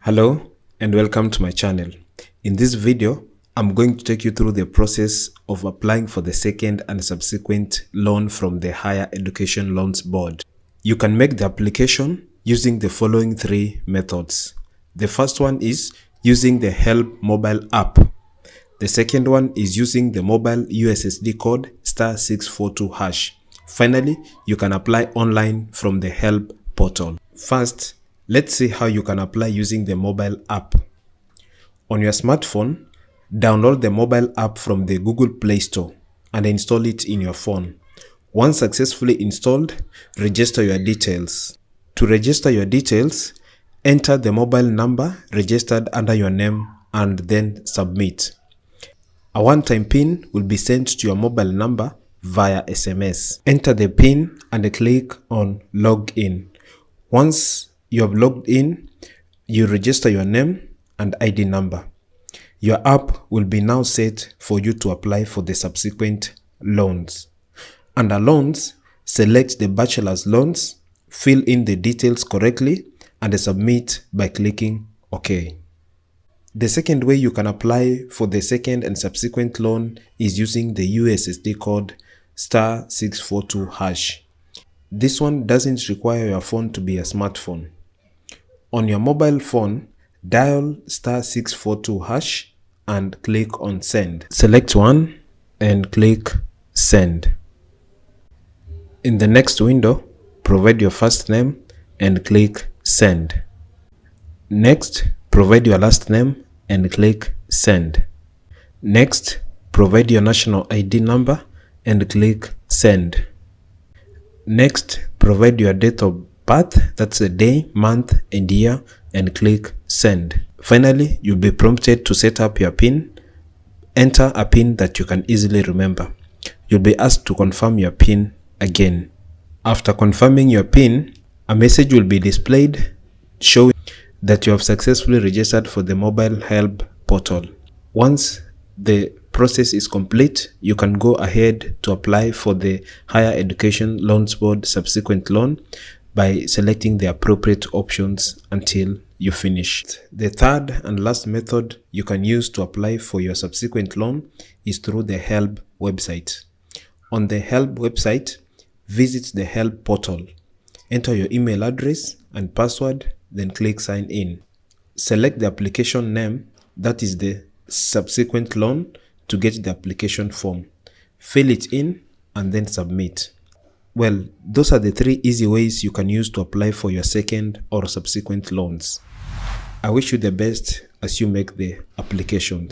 Hello and welcome to my channel. In this video, I'm going to take you through the process of applying for the second and subsequent loan from the Higher Education Loans Board. You can make the application using the following three methods. The first one is using the HELB mobile app. The second one is using the mobile USSD code *642#. Finally, you can apply online from the HELB portal. First, let's see how you can apply using the mobile app. On your smartphone, download the mobile app from the Google Play Store and install it in your phone. Once successfully installed, register your details. To register your details, enter the mobile number registered under your name and then submit. A one-time PIN will be sent to your mobile number via SMS. Enter the PIN and click on Login. Once you have logged in, you register your name and ID number. Your app will be now set for you to apply for the subsequent loans. Under loans, select the bachelor's loans, fill in the details correctly, and submit by clicking OK. The second way you can apply for the second and subsequent loan is using the USSD code *642#. This one doesn't require your phone to be a smartphone. On your mobile phone, dial *642# and click on Send. Select one and click Send. In the next window, provide your first name and click Send. Next, provide your last name and click Send. Next, provide your national ID number and click Send. Next, provide your date of birth, that's the day, month, and year, and click Send. Finally, you'll be prompted to set up your PIN. Enter a PIN that you can easily remember. You'll be asked to confirm your PIN again. After confirming your PIN, a message will be displayed showing that you have successfully registered for the mobile HELB portal. Once the process is complete, you can go ahead to apply for the Higher Education Loans Board subsequent loan by selecting the appropriate options until you finish. The third and last method you can use to apply for your subsequent loan is through the HELB website. On the HELB website, visit the HELB portal. Enter your email address and password, then click Sign In. Select the application name, that is the subsequent loan, to get the application form. Fill it in and then submit. Well, those are the three easy ways you can use to apply for your second or subsequent loans. I wish you the best as you make the applications.